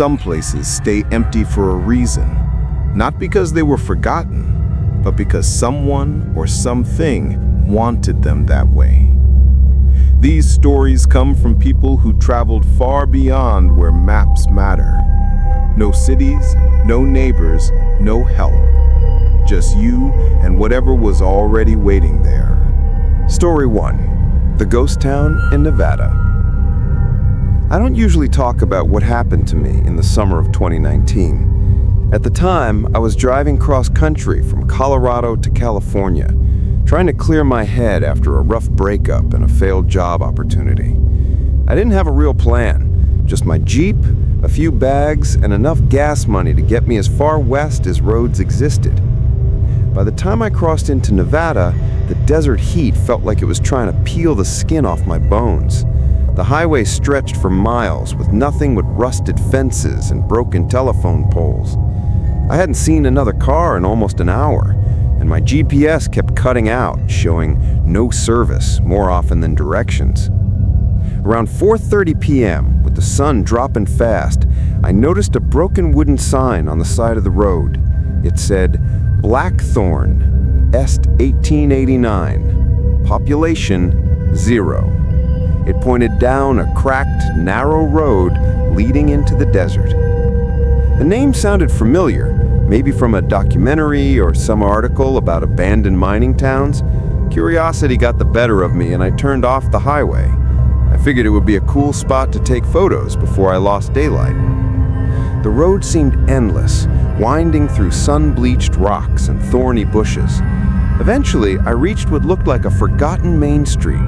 some places stay empty for a reason, not because they were forgotten, but because someone or something wanted them that way. These stories come from people who traveled far beyond where maps matter. No cities, no neighbors, no help. Just you and whatever was already waiting there. Story 1. The Ghost Town in Nevada. I don't usually talk about what happened to me in the summer of 2019. At the time, I was driving cross-country from Colorado to California, trying to clear my head after a rough breakup and a failed job opportunity. I didn't have a real plan, just my Jeep, a few bags, and enough gas money to get me as far west as roads existed. By the time I crossed into Nevada, the desert heat felt like it was trying to peel the skin off my bones. The highway stretched for miles with nothing but rusted fences and broken telephone poles. I hadn't seen another car in almost an hour, and my GPS kept cutting out, showing no service more often than directions. Around 4:30 p.m., with the sun dropping fast, I noticed a broken wooden sign on the side of the road. It said, Blackthorn, Est 1889, population 0. It pointed down a cracked, narrow road leading into the desert. The name sounded familiar, maybe from a documentary or some article about abandoned mining towns. Curiosity got the better of me and I turned off the highway. I figured it would be a cool spot to take photos before I lost daylight. The road seemed endless, winding through sun-bleached rocks and thorny bushes. Eventually, I reached what looked like a forgotten main street,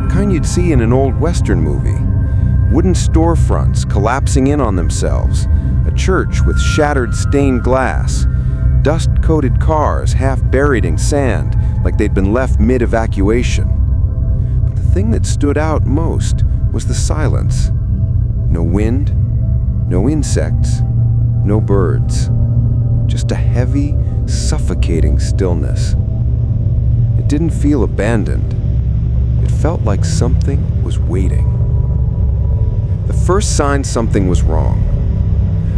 the kind you'd see in an old Western movie. Wooden storefronts collapsing in on themselves, a church with shattered stained glass, dust-coated cars half buried in sand like they'd been left mid-evacuation. But the thing that stood out most was the silence. No wind, no insects, no birds. Just a heavy, suffocating stillness. It didn't feel abandoned. It felt like something was waiting. The first sign something was wrong.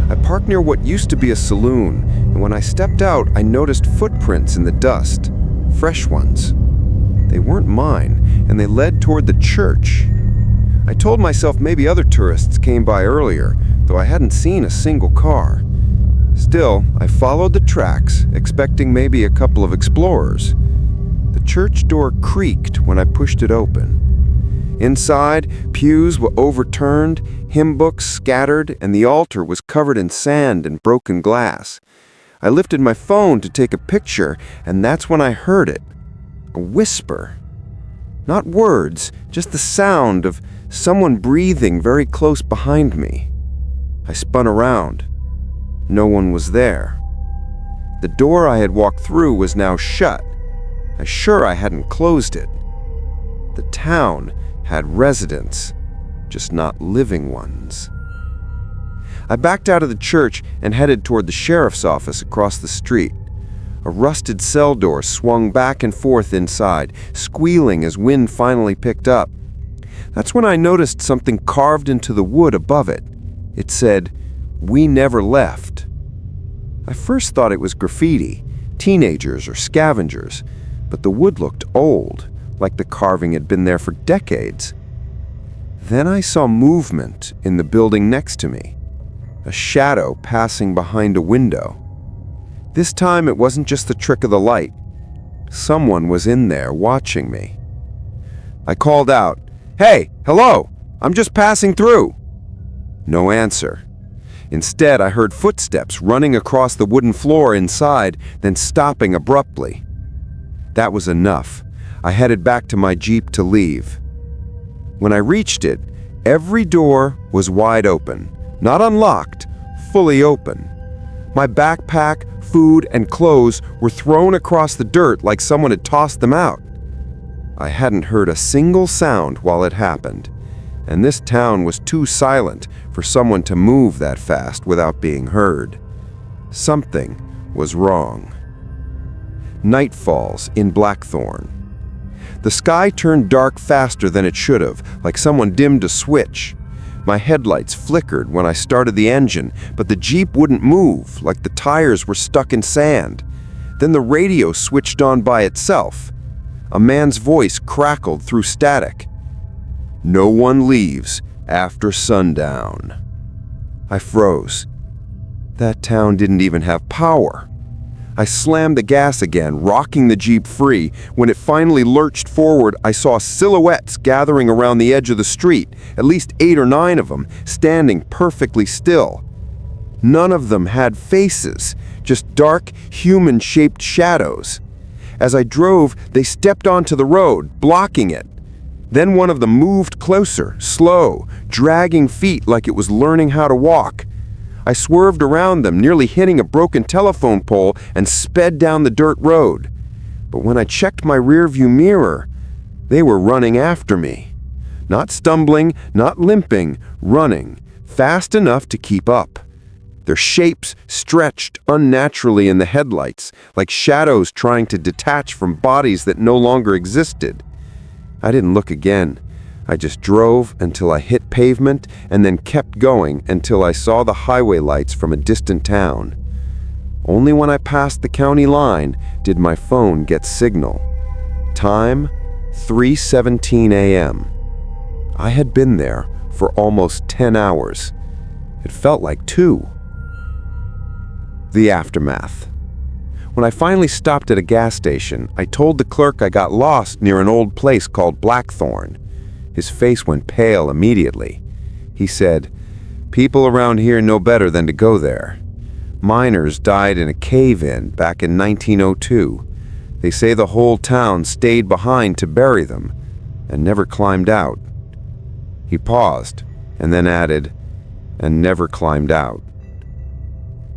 I parked near what used to be a saloon, and when I stepped out, I noticed footprints in the dust, fresh ones. They weren't mine, and they led toward the church. I told myself maybe other tourists came by earlier, though I hadn't seen a single car. Still, I followed the tracks, expecting maybe a couple of explorers. The church door creaked when I pushed it open. Inside, pews were overturned, hymn books scattered, and the altar was covered in sand and broken glass. I lifted my phone to take a picture, and that's when I heard it. A whisper. Not words, just the sound of someone breathing very close behind me. I spun around. No one was there. The door I had walked through was now shut. I'm sure I hadn't closed it. The town had residents, just not living ones. I backed out of the church and headed toward the sheriff's office across the street. A rusted cell door swung back and forth inside, squealing as wind finally picked up. That's when I noticed something carved into the wood above it. It said, "We never left." I first thought it was graffiti, teenagers or scavengers, but the wood looked old, like the carving had been there for decades. Then I saw movement in the building next to me, a shadow passing behind a window. This time it wasn't just the trick of the light. Someone was in there watching me. I called out, "Hey, hello, I'm just passing through." No answer. Instead, I heard footsteps running across the wooden floor inside, then stopping abruptly. That was enough. I headed back to my Jeep to leave. When I reached it, every door was wide open, not unlocked, fully open. My backpack, food, and clothes were thrown across the dirt like someone had tossed them out. I hadn't heard a single sound while it happened, and this town was too silent for someone to move that fast without being heard. Something was wrong. Night falls in Blackthorn. The sky turned dark faster than it should have, like someone dimmed a switch. My headlights flickered when I started the engine, but the Jeep wouldn't move, like the tires were stuck in sand. Then the radio switched on by itself. A man's voice crackled through static. "No one leaves after sundown." I froze. That town didn't even have power. I slammed the gas again, rocking the Jeep free. When it finally lurched forward, I saw silhouettes gathering around the edge of the street, at least 8 or 9 of them, standing perfectly still. None of them had faces, just dark, human-shaped shadows. As I drove, they stepped onto the road, blocking it. Then one of them moved closer, slow, dragging feet like it was learning how to walk. I swerved around them, nearly hitting a broken telephone pole, and sped down the dirt road. But when I checked my rearview mirror, they were running after me. Not stumbling, not limping, running, fast enough to keep up. Their shapes stretched unnaturally in the headlights, like shadows trying to detach from bodies that no longer existed. I didn't look again. I just drove until I hit pavement and then kept going until I saw the highway lights from a distant town. Only when I passed the county line did my phone get signal. Time, 3:17 a.m. I had been there for almost 10 hours. It felt like 2. The aftermath. When I finally stopped at a gas station, I told the clerk I got lost near an old place called Blackthorn. His face went pale immediately. He said, "People around here know better than to go there. Miners died in a cave-in back in 1902. They say the whole town stayed behind to bury them and never climbed out." He paused and then added, "and never climbed out."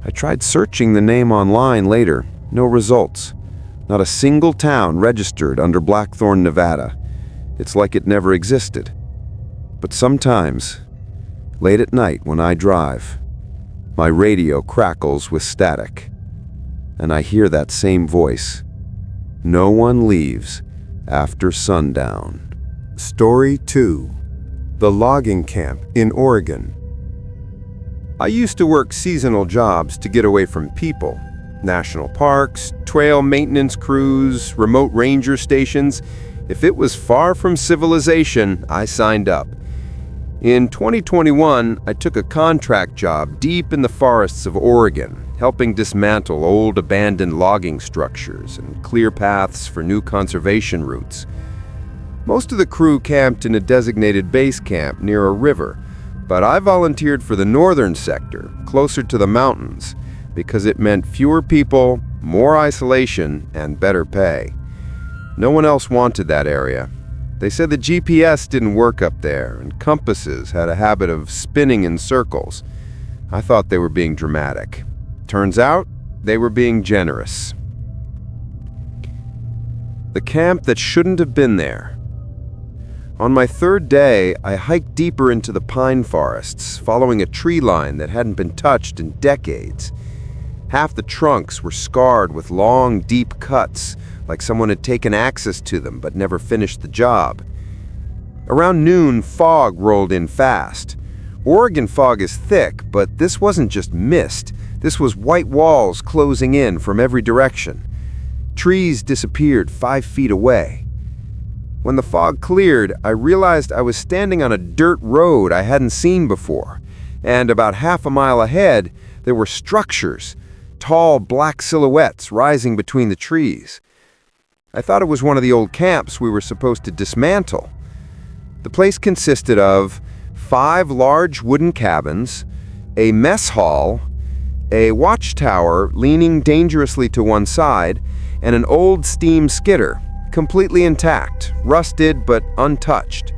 I tried searching the name online later. No results. Not a single town registered under Blackthorn, Nevada. It's like it never existed. But sometimes, late at night when I drive, my radio crackles with static, and I hear that same voice. No one leaves after sundown. Story 2. The logging camp in Oregon. I used to work seasonal jobs to get away from people. National parks, trail maintenance crews, remote ranger stations. If it was far from civilization, I signed up. In 2021, I took a contract job deep in the forests of Oregon, helping dismantle old abandoned logging structures and clear paths for new conservation routes. Most of the crew camped in a designated base camp near a river, but I volunteered for the northern sector, closer to the mountains, because it meant fewer people, more isolation, and better pay. No one else wanted that area. They said the GPS didn't work up there, and compasses had a habit of spinning in circles. I thought they were being dramatic. Turns out, they were being generous. The camp that shouldn't have been there. On my 3rd day, I hiked deeper into the pine forests, following a tree line that hadn't been touched in decades. Half the trunks were scarred with long, deep cuts, like someone had taken access to them but never finished the job. Around noon, fog rolled in fast. Oregon fog is thick, but this wasn't just mist. This was white walls closing in from every direction. Trees disappeared 5 feet away. When the fog cleared, I realized I was standing on a dirt road I hadn't seen before, and about half a mile ahead, there were structures, tall black silhouettes rising between the trees. I thought it was one of the old camps we were supposed to dismantle. The place consisted of 5 large wooden cabins, a mess hall, a watchtower leaning dangerously to one side, and an old steam skidder, completely intact, rusted but untouched.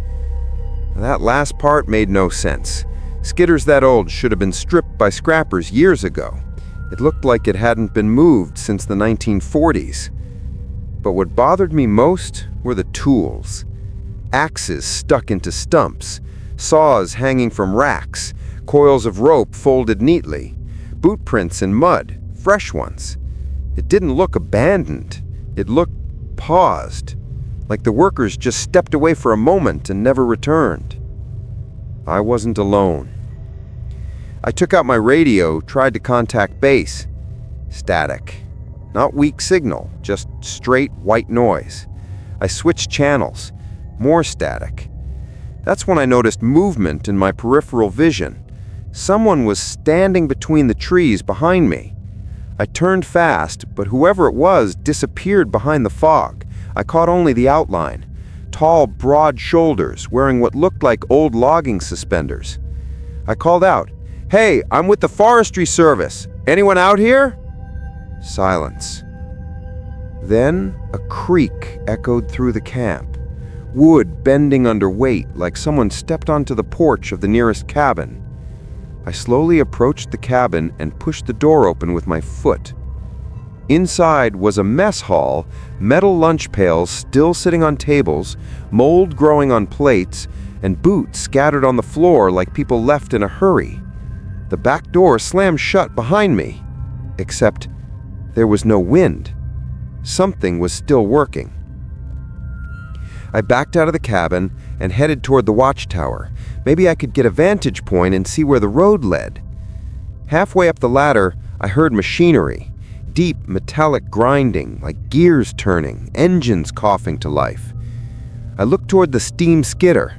That last part made no sense. Skidders that old should have been stripped by scrappers years ago. It looked like it hadn't been moved since the 1940s. But what bothered me most were the tools. Axes stuck into stumps, saws hanging from racks, coils of rope folded neatly, boot prints in mud, fresh ones. It didn't look abandoned. It looked paused, like the workers just stepped away for a moment and never returned. I wasn't alone. I took out my radio, tried to contact base. Static. Not weak signal, just straight white noise. I switched channels. More static. That's when I noticed movement in my peripheral vision. Someone was standing between the trees behind me. I turned fast, but whoever it was disappeared behind the fog. I caught only the outline. Tall, broad shoulders, wearing what looked like old logging suspenders. I called out, "Hey, I'm with the Forestry Service. Anyone out here?" Silence. Then a creak echoed through the camp. Wood bending under weight like someone stepped onto the porch of the nearest cabin. I slowly approached the cabin and pushed the door open with my foot. Inside was a mess hall, metal lunch pails still sitting on tables, mold growing on plates, and boots scattered on the floor like people left in a hurry. The back door slammed shut behind me, except there was no wind. Something was still working. I backed out of the cabin and headed toward the watchtower. Maybe I could get a vantage point and see where the road led. Halfway up the ladder, I heard machinery. Deep metallic grinding, like gears turning, engines coughing to life. I looked toward the steam skidder.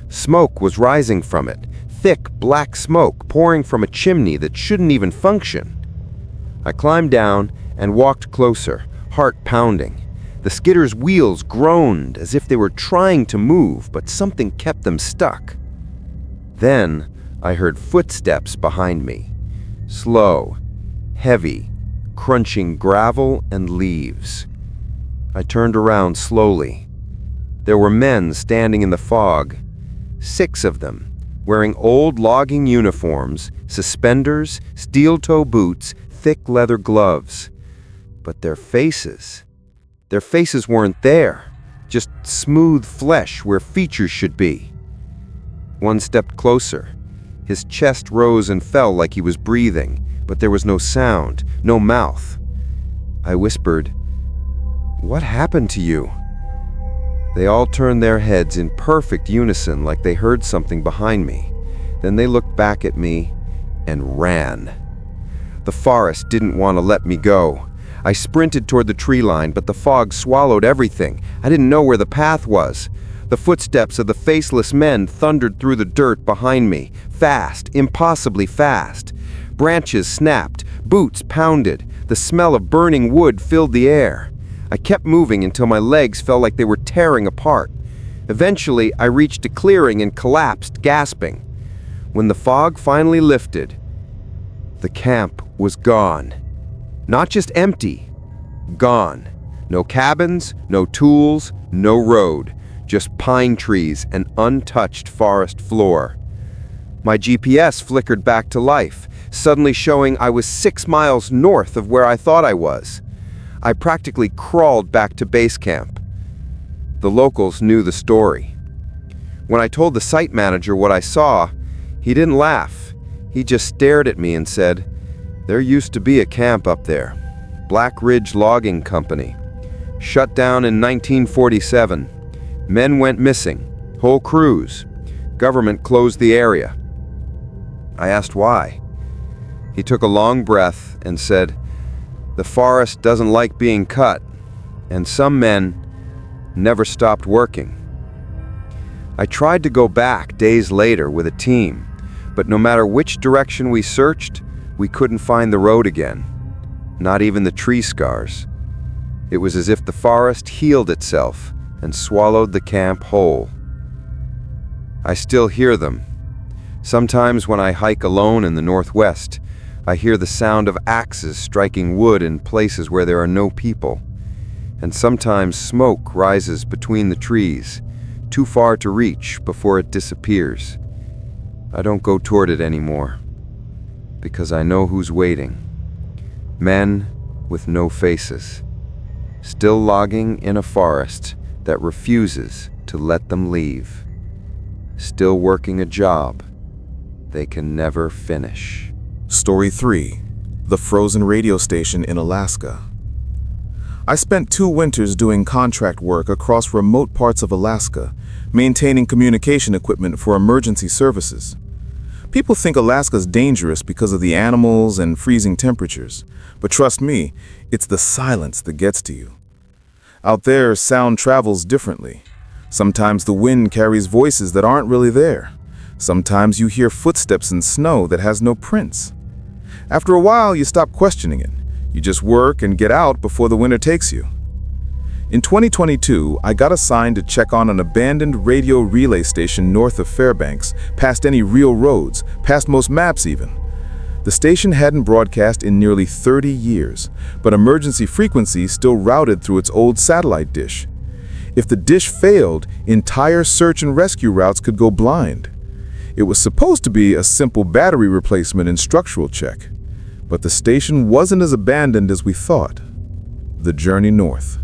Smoke was rising from it, thick black smoke pouring from a chimney that shouldn't even function. I climbed down and walked closer, heart pounding. The skidder's wheels groaned as if they were trying to move, but something kept them stuck. Then I heard footsteps behind me. Slow, heavy, crunching gravel and leaves. I turned around slowly. There were men standing in the fog, 6 of them, wearing old logging uniforms, suspenders, steel-toe boots, thick leather gloves. But their faces weren't there, just smooth flesh where features should be. One stepped closer. His chest rose and fell like he was breathing, but there was no sound, no mouth. I whispered, "What happened to you?" They all turned their heads in perfect unison like they heard something behind me. Then they looked back at me and ran. The forest didn't want to let me go. I sprinted toward the tree line, but the fog swallowed everything. I didn't know where the path was. The footsteps of the faceless men thundered through the dirt behind me, fast, impossibly fast. Branches snapped, boots pounded, the smell of burning wood filled the air. I kept moving until my legs felt like they were tearing apart. Eventually, I reached a clearing and collapsed, gasping. When the fog finally lifted, the camp was gone. Not just empty, gone. No cabins, no tools, no road, just pine trees and untouched forest floor. My GPS flickered back to life, suddenly showing I was 6 miles north of where I thought I was. I practically crawled back to base camp. The locals knew the story. When I told the site manager what I saw, he didn't laugh. He just stared at me and said, "There used to be a camp up there. Black Ridge Logging Company. Shut down in 1947. Men went missing. Whole crews. Government closed the area." I asked why. He took a long breath and said, "The forest doesn't like being cut, and some men never stopped working." I tried to go back days later with a team, but no matter which direction we searched, we couldn't find the road again. Not even the tree scars. It was as if the forest healed itself and swallowed the camp whole. I still hear them. Sometimes when I hike alone in the northwest, I hear the sound of axes striking wood in places where there are no people. And sometimes smoke rises between the trees, too far to reach before it disappears. I don't go toward it anymore, because I know who's waiting. Men with no faces, still logging in a forest that refuses to let them leave, still working a job they can never finish. Story 3. The frozen radio station in Alaska. I spent 2 winters doing contract work across remote parts of Alaska, maintaining communication equipment for emergency services. People think Alaska's dangerous because of the animals and freezing temperatures, but trust me, it's the silence that gets to you. Out there, sound travels differently. Sometimes the wind carries voices that aren't really there. Sometimes you hear footsteps in snow that has no prints. After a while, you stop questioning it. You just work and get out before the winter takes you. In 2022, I got assigned to check on an abandoned radio relay station north of Fairbanks, past any real roads, past most maps even. The station hadn't broadcast in nearly 30 years, but emergency frequency still routed through its old satellite dish. If the dish failed, entire search and rescue routes could go blind. It was supposed to be a simple battery replacement and structural check, but the station wasn't as abandoned as we thought. The journey north.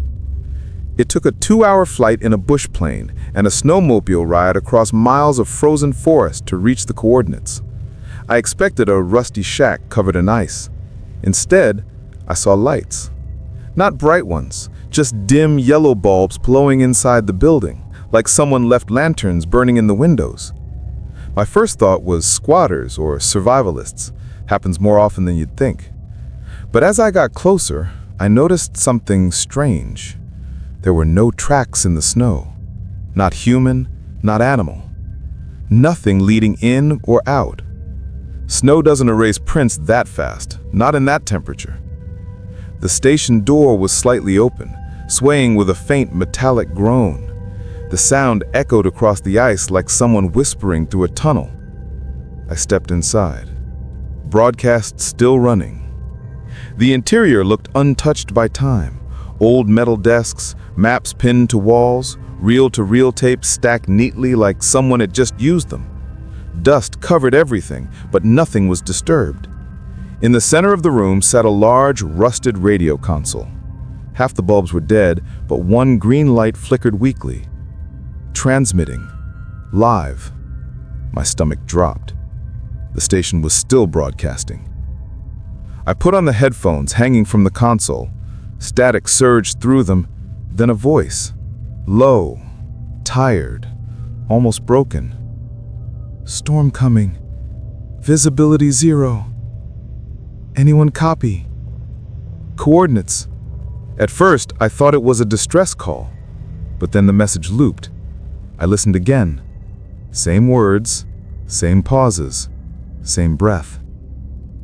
It took a 2-hour flight in a bush plane and a snowmobile ride across miles of frozen forest to reach the coordinates. I expected a rusty shack covered in ice. Instead, I saw lights. Not bright ones, just dim yellow bulbs glowing inside the building, like someone left lanterns burning in the windows. My first thought was squatters or survivalists. Happens more often than you'd think. But as I got closer, I noticed something strange. There were no tracks in the snow. Not human, not animal. Nothing leading in or out. Snow doesn't erase prints that fast, not in that temperature. The station door was slightly open, swaying with a faint metallic groan. The sound echoed across the ice like someone whispering through a tunnel. I stepped inside. Broadcast still running. The interior looked untouched by time. Old metal desks, maps pinned to walls, reel-to-reel tapes stacked neatly like someone had just used them. Dust covered everything, but nothing was disturbed. In the center of the room sat a large, rusted radio console. Half the bulbs were dead, but one green light flickered weakly. Transmitting. Live. My stomach dropped. The station was still broadcasting. I put on the headphones hanging from the console. Static surged through them, then a voice. Low, tired, almost broken. Storm coming. Visibility 0. Anyone copy? Coordinates. At first, I thought it was a distress call, but then the message looped. I listened again. Same words, same pauses. Same breath.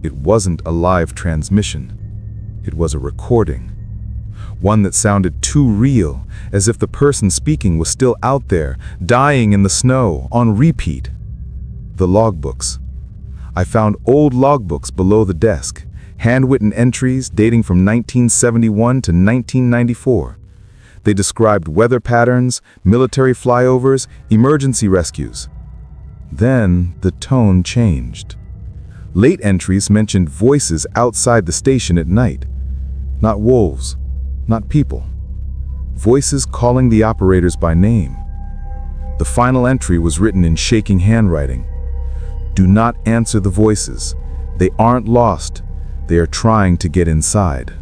It wasn't a live transmission. It was a recording. One that sounded too real, as if the person speaking was still out there, dying in the snow, on repeat. The logbooks. I found old logbooks below the desk, handwritten entries dating from 1971 to 1994. They described weather patterns, military flyovers, emergency rescues. Then the tone changed. Late entries mentioned voices outside the station at night. Not wolves, not people. Voices calling the operators by name. The final entry was written in shaking handwriting. Do not answer the voices. They aren't lost. They are trying to get inside.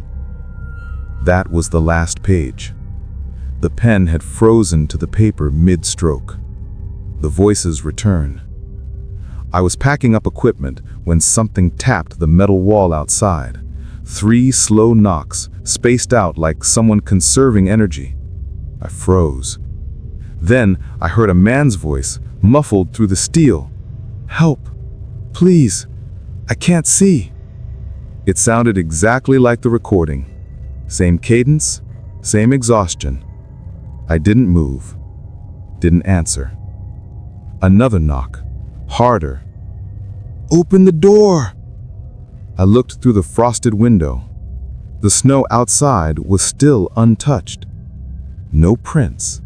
That was the last page. The pen had frozen to the paper mid-stroke. The voices return. I was packing up equipment when something tapped the metal wall outside. 3 slow knocks, spaced out like someone conserving energy. I froze. Then I heard a man's voice, muffled through the steel. Help! Please! I can't see! It sounded exactly like the recording. Same cadence, same exhaustion. I didn't move. Didn't answer. Another knock. Harder. Open the door! I looked through the frosted window. The snow outside was still untouched. No prints.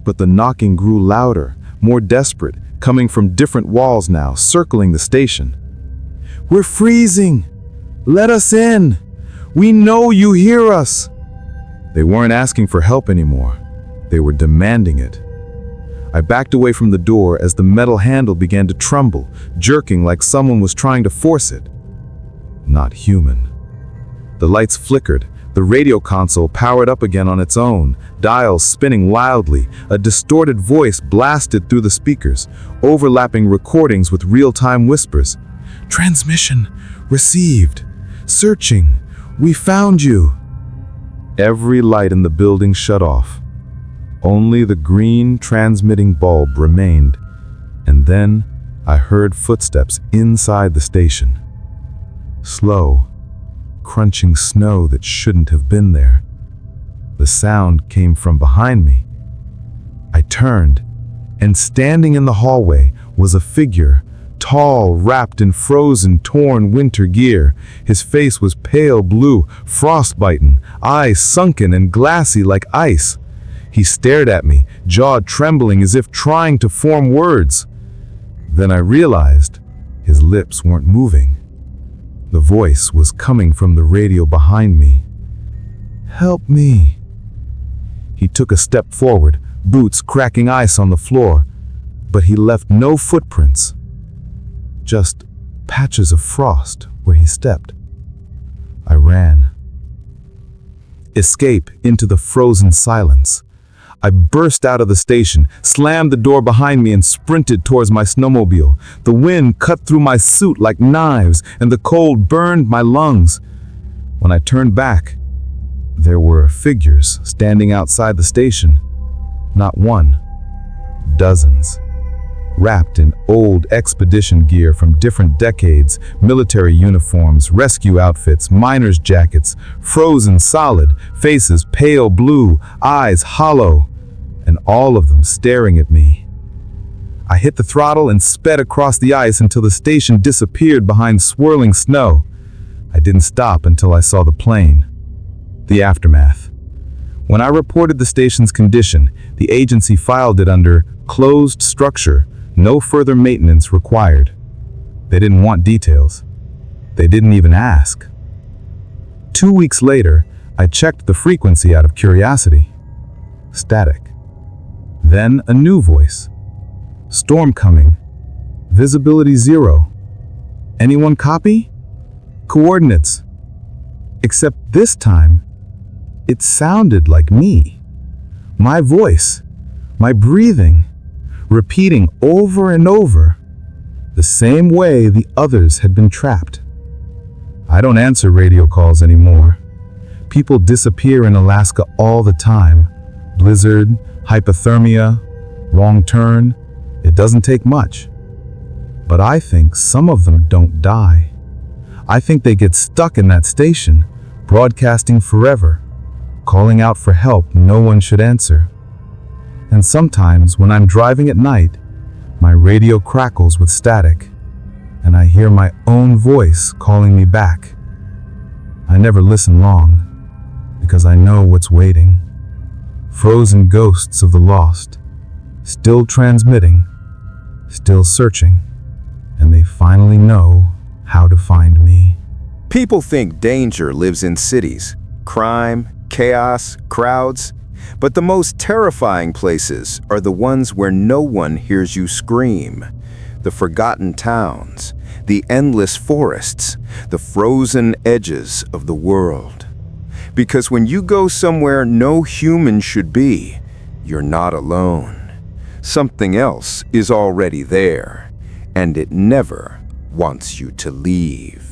But the knocking grew louder, more desperate, coming from different walls now, circling the station. We're freezing! Let us in! We know you hear us! They weren't asking for help anymore. They were demanding it. I backed away from the door as the metal handle began to tremble, jerking like someone was trying to force it. Not human. The lights flickered, The radio console powered up again on its own, dials spinning wildly, a distorted voice blasted through the speakers, overlapping recordings with real-time whispers. "Transmission received. Searching. We found you." Every light in the building shut off. Only the green transmitting bulb remained, and then I heard footsteps inside the station. Slow, crunching snow that shouldn't have been there. The sound came from behind me. I turned, and standing in the hallway was a figure, tall, wrapped in frozen, torn winter gear. His face was pale blue, frostbitten, eyes sunken and glassy like ice. He stared at me, jaw trembling as if trying to form words. Then I realized his lips weren't moving. The voice was coming from the radio behind me. "Help me." He took a step forward, boots cracking ice on the floor, but he left no footprints, just patches of frost where he stepped. I ran. Escape into the frozen silence. I burst out of the station, slammed the door behind me, and sprinted towards my snowmobile. The wind cut through my suit like knives, and the cold burned my lungs. When I turned back, there were figures standing outside the station. Not one, dozens. Wrapped in old expedition gear from different decades, military uniforms, rescue outfits, miners' jackets, frozen solid, faces pale blue, eyes hollow, and all of them staring at me. I hit the throttle and sped across the ice until the station disappeared behind swirling snow. I didn't stop until I saw the plane. The aftermath. When I reported the station's condition, the agency filed it under closed structure, no further maintenance required. They didn't want details. They didn't even ask. 2 weeks later, I checked the frequency out of curiosity. Static. Then a new voice. "Storm coming. Visibility 0. Anyone copy? Coordinates." Except this time, it sounded like me. My voice, my breathing, repeating over and over, the same way the others had been trapped. I don't answer radio calls anymore. People disappear in Alaska all the time. Blizzard, hypothermia, wrong turn. It doesn't take much. But I think some of them don't die. I think they get stuck in that station, broadcasting forever, calling out for help no one should answer. And sometimes when I'm driving at night, my radio crackles with static, and I hear my own voice calling me back. I never listen long, because I know what's waiting. Frozen ghosts of the lost, still transmitting, still searching, and they finally know how to find me. People think danger lives in cities, crime, chaos, crowds, but the most terrifying places are the ones where no one hears you scream. The forgotten towns, the endless forests, the frozen edges of the world. Because when you go somewhere no human should be, you're not alone. Something else is already there, and it never wants you to leave.